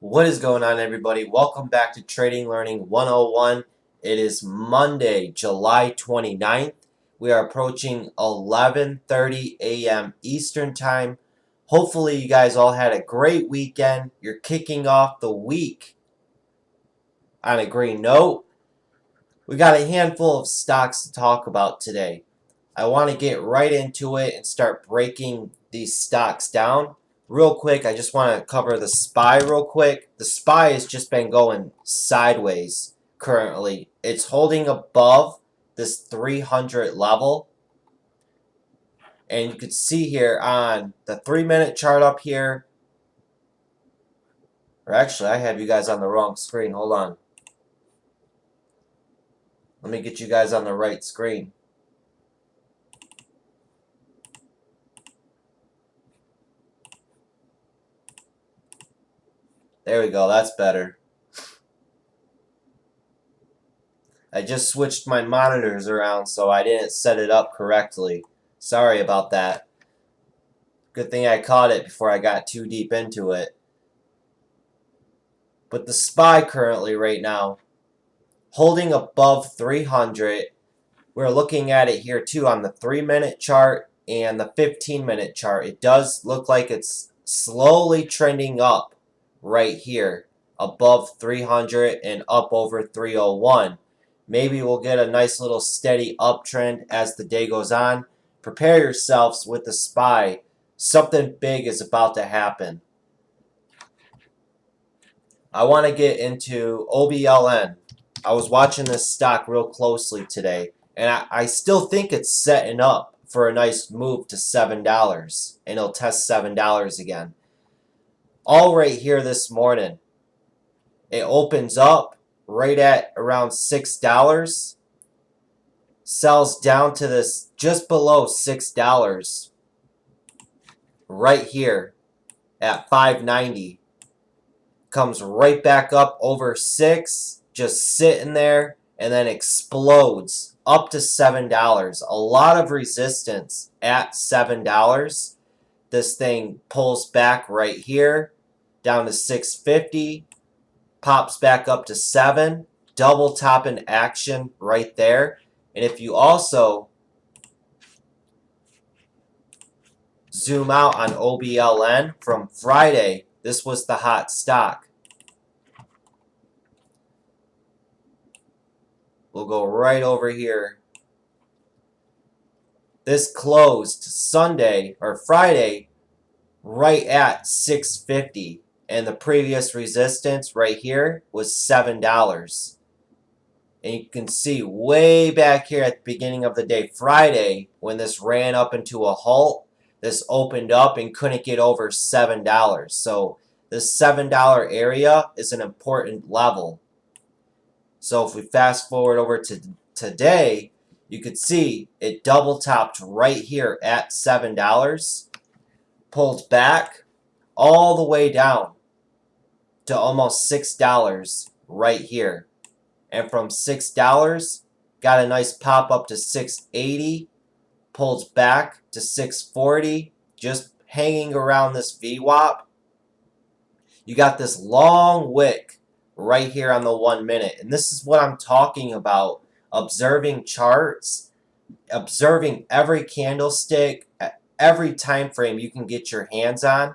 What is going on, everybody? Welcome back to Trading Learning 101. It is Monday, July 29th. We are approaching 11:30 a.m. Eastern Time. Hopefully, you guys all had a great weekend. You're kicking off the week on a great note. We got a handful of stocks to talk about today. I want to get right into it and start breaking these stocks down. Real quick, I just want to cover the SPY real quick. The SPY has just been going sideways currently. It's holding above this 300 level. And you can see here on the 3-minute chart up here. Or actually, I have you guys on the wrong screen. Hold on. Let me get you guys on the right screen. There we go. That's better. I just switched my monitors around, so I didn't set it up correctly. Sorry about that. Good thing I caught it before I got too deep into it. But the SPY currently right now, holding above 300. We're looking at it here too on the 3-minute chart and the 15-minute chart. It does look like it's slowly trending up right here above 300 and up over 301. Maybe we'll get a nice little steady uptrend as the day goes on. Prepare yourselves with the SPY. Something big is about to happen. I want to get into OBLN. I was watching this stock real closely today, and I still think it's setting up for a nice move to $7, and it'll test $7 again. All right here this morning, it opens up right at around $6, sells down to this just below $6 right here at 590. Comes right back up over 6, just sitting there, and then explodes up to $7. A lot of resistance at $7. This thing pulls back right here down to 650, pops back up to 7, double top in action right there. And if you also zoom out on OBLN from Friday, this was the hot stock. We'll go right over here. This closed Sunday or Friday right at 650, and the previous resistance right here was $7. And you can see way back here at the beginning of the day, Friday, when this ran up into a halt, this opened up and couldn't get over $7. So this $7 area is an important level. So if we fast forward over to today, you could see it double topped right here at $7, pulled back all the way down to almost $6 right here. And from $6, got a nice pop up to 680, pulls back to 640, just hanging around this VWAP. You got this long wick right here on the 1 minute. And this is what I'm talking about. Observing charts, observing every candlestick, every time frame you can get your hands on,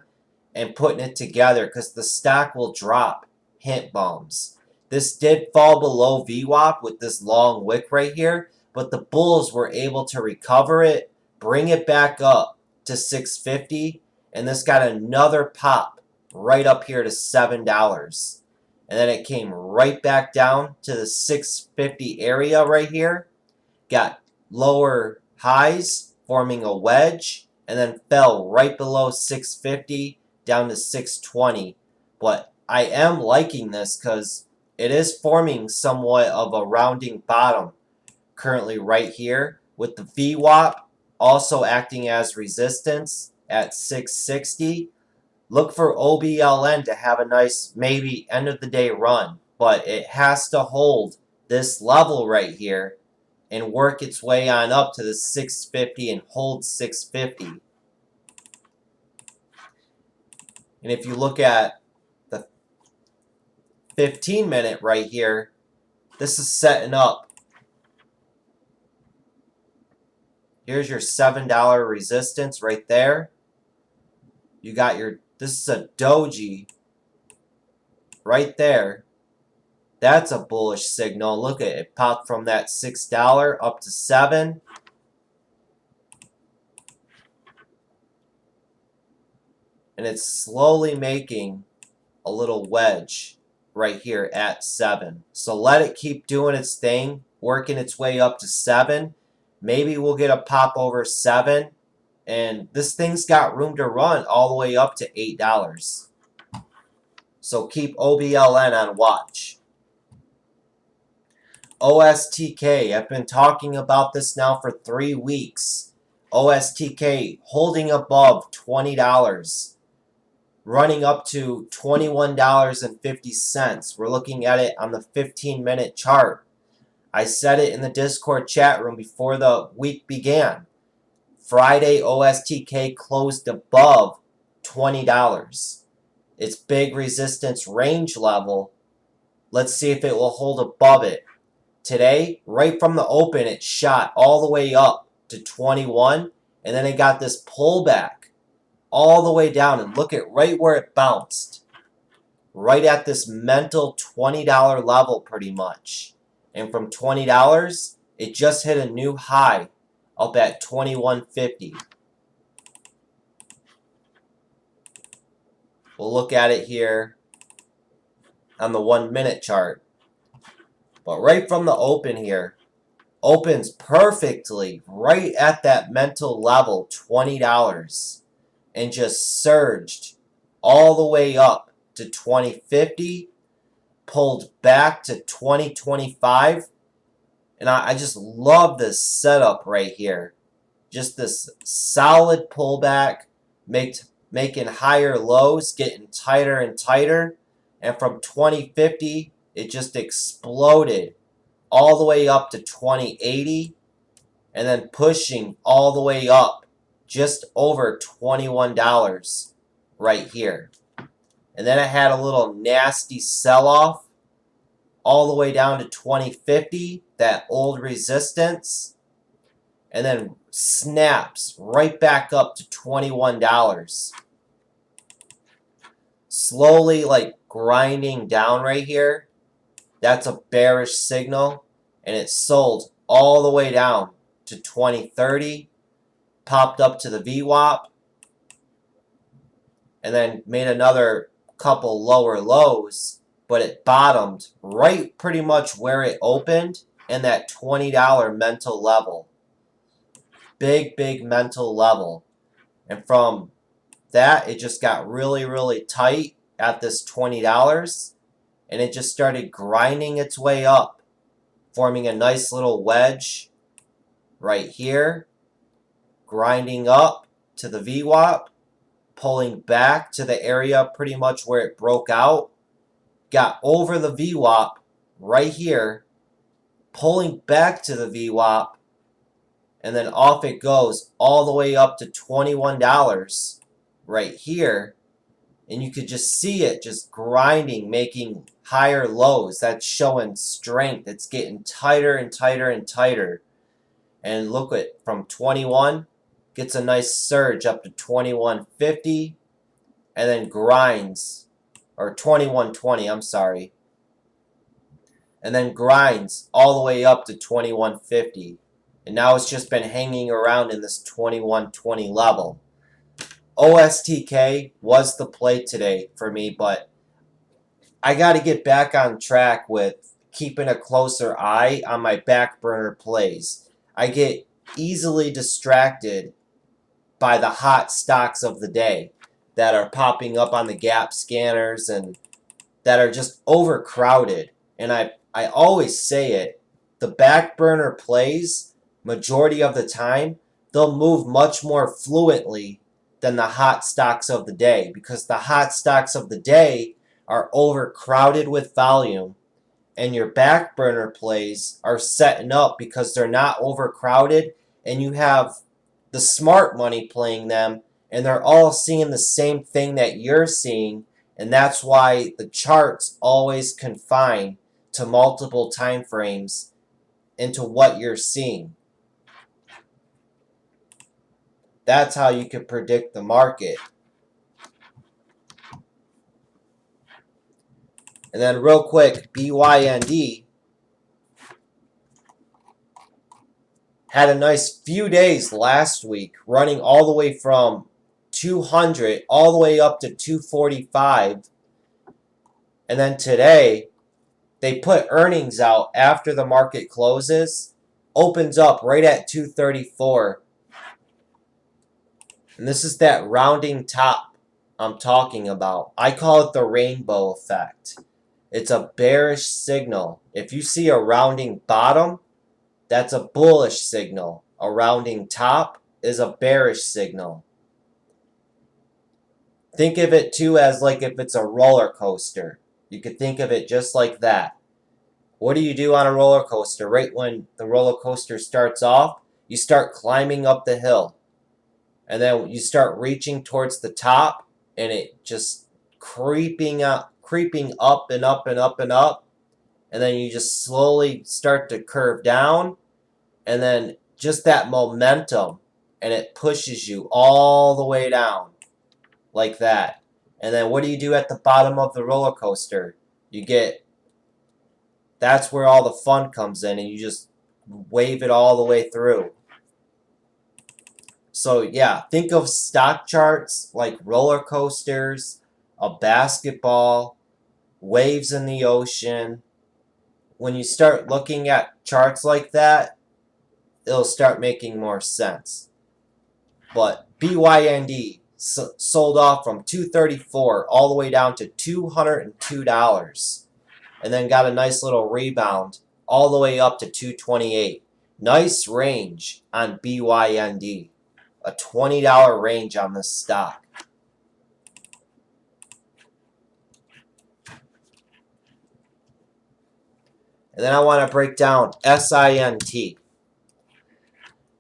and putting it together, because the stock will drop hint bombs. This did fall below VWAP with this long wick right here, but the bulls were able to recover it, bring it back up to 650, and this got another pop right up here to $7. And then it came right back down to the 650 area right here. Got lower highs, forming a wedge, and then fell right below 650 down to 620. But I am liking this because it is forming somewhat of a rounding bottom currently right here, with the VWAP also acting as resistance at 660. Look for OBLN to have a nice, maybe end of the day run, but it has to hold this level right here and work its way on up to the 650 and hold 650. And if you look at the 15-minute right here, this is setting up. Here's your $7 resistance right there. You got your, this is a doji right there. That's a bullish signal. Look at it. It popped from that $6 up to $7. And it's slowly making a little wedge right here at 7. So let it keep doing its thing, working its way up to 7. Maybe we'll get a pop over 7. And this thing's got room to run all the way up to $8. So keep OBLN on watch. OSTK, I've been talking about this now for 3 weeks. OSTK holding above $20. Running up to $21.50. We're looking at it on the 15-minute chart. I said it in the Discord chat room before the week began. Friday, OSTK closed above $20. Its big resistance range level. Let's see if it will hold above it. Today, right from the open, it shot all the way up to 21, and then it got this pullback all the way down, and look at right where it bounced. Right at this mental $20 level pretty much. And from $20, it just hit a new high up at $21.50. We'll look at it here on the 1-minute chart. But right from the open here, opens perfectly right at that mental level, $20. And just surged all the way up to $20.50, pulled back to $20.25, and I just love this setup right here. Just this solid pullback, making higher lows, getting tighter and tighter, and from $20.50, it just exploded all the way up to $20.80, and then pushing all the way up just over $21 right here. And then it had a little nasty sell-off all the way down to $20.50, that old resistance, and then snaps right back up to $21. Slowly like grinding down right here. That's a bearish signal, and it sold all the way down to $20.30. Popped up to the VWAP, and then made another couple lower lows, but it bottomed right pretty much where it opened in that $20 mental level. Big mental level. And from that, it just got really, really tight at this $20, and it just started grinding its way up, forming a nice little wedge right here. Grinding up to the VWAP, pulling back to the area pretty much where it broke out, got over the VWAP right here, pulling back to the VWAP, and then off it goes all the way up to $21 right here, and you could just see it just grinding, making higher lows. That's showing strength. It's getting tighter and tighter and tighter. And look at, from 21, gets a nice surge up to $21.50, and then grinds, or $21.20, I'm sorry, and then grinds all the way up to $21.50, and now it's just been hanging around in this $21.20 level. OSTK was the play today for me, but I got to get back on track with keeping a closer eye on my back burner plays. I get easily distracted by the hot stocks of the day that are popping up on the gap scanners and that are just overcrowded. And I always say it, the back burner plays, majority of the time, they'll move much more fluently than the hot stocks of the day, because the hot stocks of the day are overcrowded with volume, and your back burner plays are setting up because they're not overcrowded, and you have the smart money playing them, and they're all seeing the same thing that you're seeing, And that's why the charts always confine to multiple time frames into what you're seeing. That's how you can predict the market. And then real quick, BYND had a nice few days last week, running all the way from 200 all the way up to 245. And then today, they put earnings out after the market closes, opens up right at 234. And this is that rounding top I'm talking about. I call it the rainbow effect. It's a bearish signal. If you see a rounding bottom, that's a bullish signal. A rounding top is a bearish signal. Think of it too as like if it's a roller coaster. You could think of it just like that. What do you do on a roller coaster? Right when the roller coaster starts off, you start climbing up the hill. And then you start reaching towards the top, and it just creeping up and up and up and up. And then you just slowly start to curve down. And then just that momentum, and it pushes you all the way down like that. And then what do you do at the bottom of the roller coaster? That's where all the fun comes in, and you just wave it all the way through. So yeah, think of stock charts like roller coasters, a basketball, waves in the ocean. When you start looking at charts like that, it'll start making more sense. But BYND sold off from $234 all the way down to $202, and then got a nice little rebound all the way up to $228. Nice range on BYND. A $20 range on this stock. And then I want to break down SINT.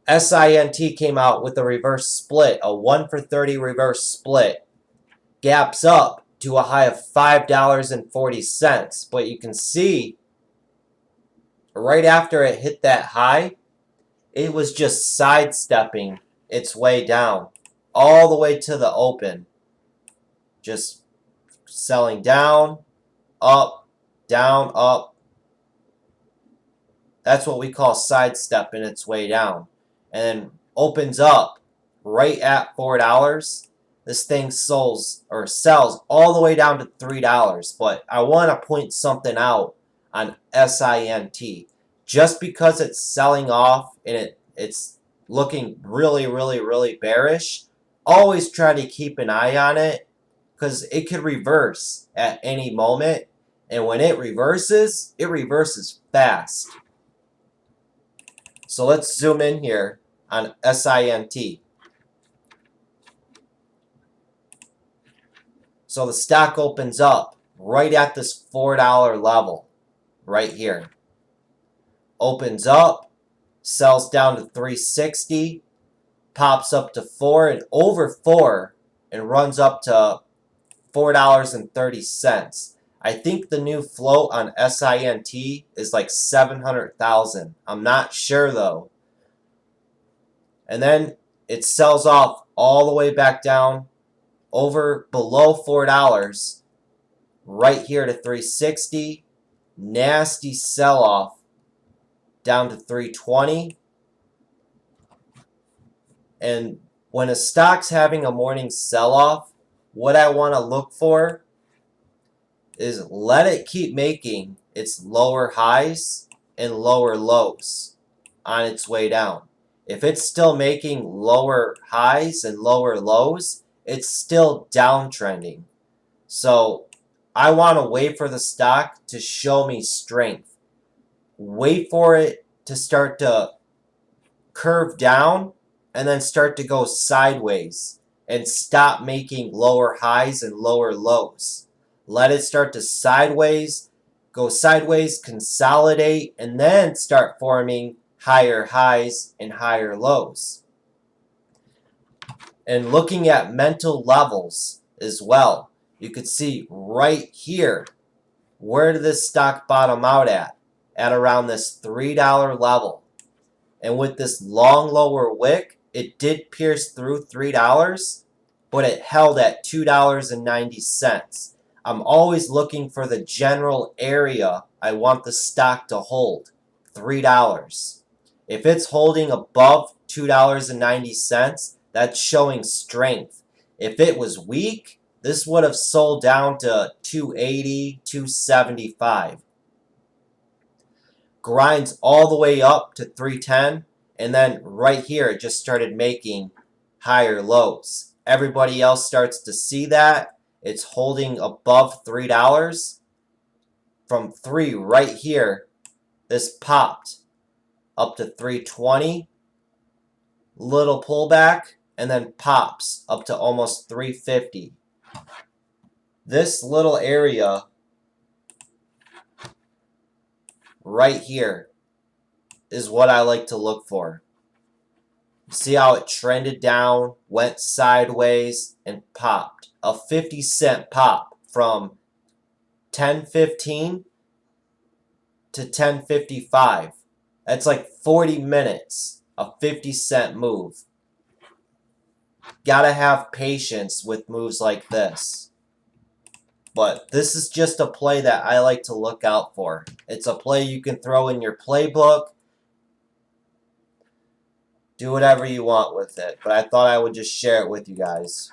SINT came out with a reverse split, a 1 for 30 reverse split. Gaps up to a high of $5.40. But you can see right after it hit that high, it was just sidestepping its way down all the way to the open. Just selling down, up, down, up. That's what we call sidestepping its way down. And then opens up right at $4. This thing sells all the way down to $3. But I want to point something out on SINT. Just because it's selling off and it's looking really, really, really bearish, always try to keep an eye on it, because it could reverse at any moment. And when it reverses fast. So let's zoom in here on SINT. So the stock opens up right at this $4 level right here. Opens up, sells down to 360, pops up to 4 and over 4, and runs up to $4.30. I think the new float on SINT is like 700,000. I'm not sure though. And then it sells off all the way back down over below $4 right here to 360. Nasty sell off down to 320. And when a stock's having a morning sell off, what I want to look for is let it keep making its lower highs and lower lows on its way down. If it's still making lower highs and lower lows, it's still downtrending. So I want to wait for the stock to show me strength. Wait for it to start to curve down and then start to go sideways and stop making lower highs and lower lows. Let it start to go sideways, consolidate, and then start forming higher highs and higher lows. And looking at mental levels as well. you could see right here, where did this stock bottom out at? At around this $3 level. And with this long lower wick, it did pierce through $3, but it held at $2.90. I'm always looking for the general area I want the stock to hold, $3. If it's holding above $2.90, that's showing strength. If it was weak, this would have sold down to $2.80, $2.75. Grinds all the way up to $3.10, and then right here it just started making higher lows. Everybody else starts to see that. It's holding above $3. From 3 right here, this popped up to $3.20. Little pullback, and then pops up to almost $3.50. This little area right here is what I like to look for. See how it trended down, went sideways, and popped. A 50-cent pop from 10.15 to 10.55. That's like 40 minutes, a 50-cent move. Gotta have patience with moves like this. But this is just a play that I like to look out for. It's a play you can throw in your playbook. Do whatever you want with it. But I thought I would just share it with you guys.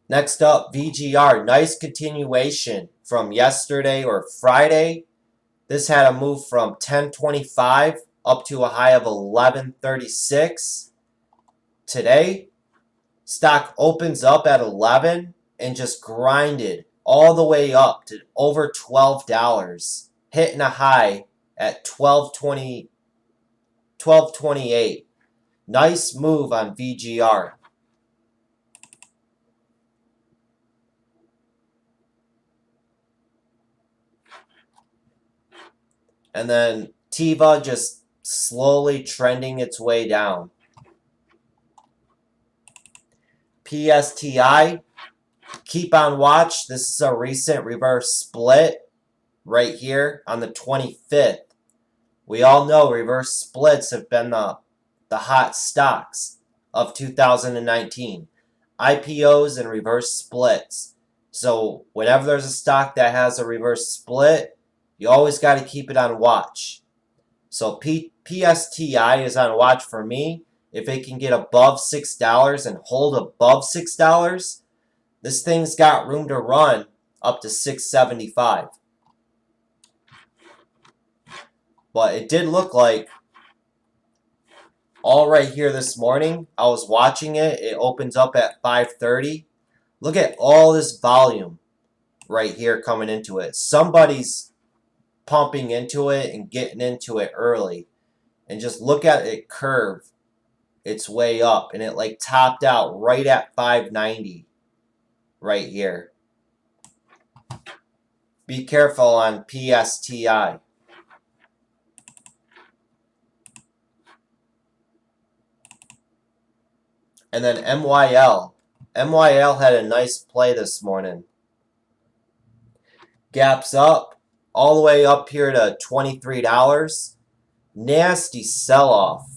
Next up, VGR. Nice continuation from yesterday or Friday. This had a move from 10.25 up to a high of 11.36. Today, stock opens up at 11 and just grinded all the way up to over $12, hitting a high at 12.28. Nice move on VGR. And then Tiva just slowly trending its way down. PSTI, keep on watch. This is a recent reverse split right here on the 25th. We all know reverse splits have been the hot stocks of 2019. IPOs and reverse splits. So whenever there's a stock that has a reverse split, you always got to keep it on watch. So PSTI is on watch for me. If it can get above $6 and hold above $6, this thing's got room to run up to $6.75. But it did look like all right here this morning. I was watching it. It opens up at 5:30. Look at all this volume right here coming into it. Somebody's pumping into it and getting into it early. And just look at it curve its way up. And it like topped out right at 590 right here. Be careful on PSTI. And then MYL. MYL had a nice play this morning. Gaps up all the way up here to $23. Nasty sell-off.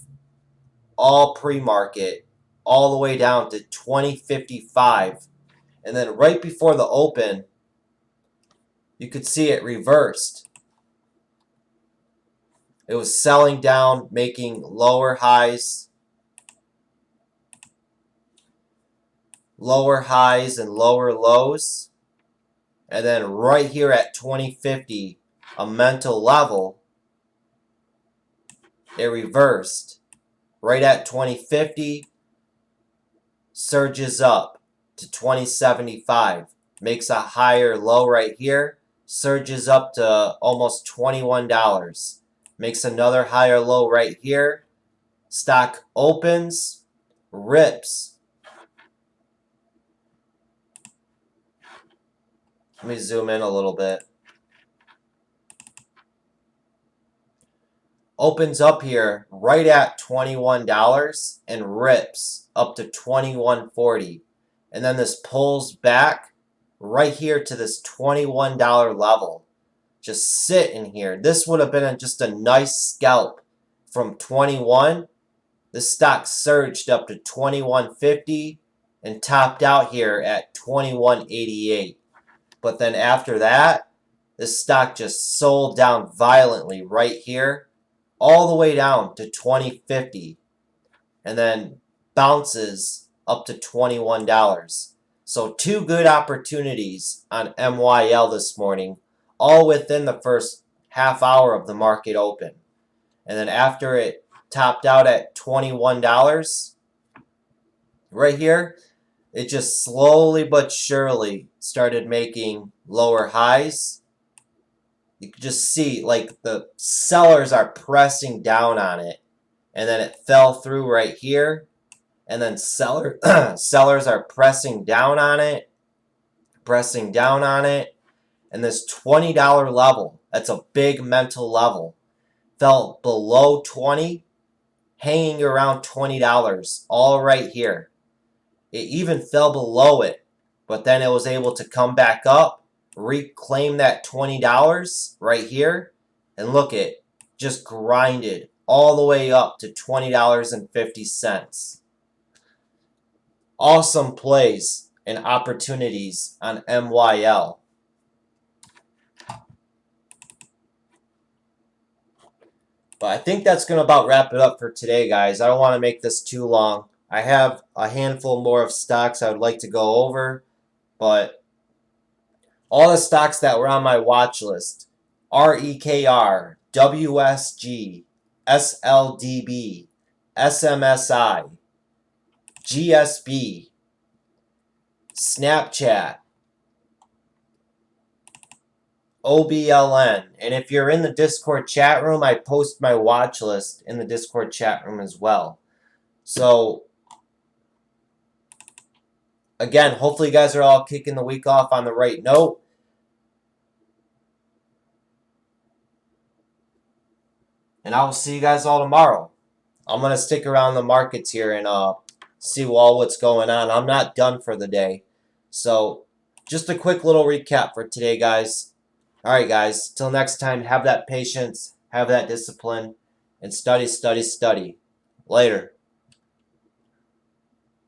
All pre-market. All the way down to $20.55. And then right before the open, you could see it reversed. It was selling down, making lower highs. Lower highs and lower lows. And then right here at 2050, a mental level, it reversed. Right at 2050, surges up to 2075. Makes a higher low right here. Surges up to almost $21. Makes another higher low right here. Stock opens, rips. Let me zoom in a little bit. opens up here right at $21 and rips up to $21.40. And then this pulls back right here to this $21 level. Just sit in here. This would have been just a nice scalp from 21. The stock surged up to 21.50 and topped out here at 21.88. But then after that, the stock just sold down violently right here, all the way down to 20.50, and then bounces up to $21. So two good opportunities on MYL this morning, all within the first half hour of the market open. And then after it topped out at $21 right here, it just slowly but surely started making lower highs. You can just see like the sellers are pressing down on it, and then it fell through right here, and then sellers are pressing down on it, and this $20 level, that's a big mental level, fell below 20, hanging around $20, all right here. It even fell below it, but then it was able to come back up, reclaim that $20 right here, and look, it just grinded all the way up to $20.50. Awesome plays and opportunities on MYL. But I think that's going to about wrap it up for today, guys. I don't want to make this too long. I have a handful more of stocks I would like to go over, but all the stocks that were on my watch list, REKR, WSG, SLDB, SMSI, GSB, Snapchat, OBLN. And if you're in the Discord chat room, I post my watch list in the Discord chat room as well. So, again, hopefully you guys are all kicking the week off on the right note. And I will see you guys all tomorrow. I'm going to stick around the markets here and see what's going on. I'm not done for the day. So, just a quick little recap for today, guys. All right, guys. Till next time, have that patience, have that discipline, and study, study, study. Later.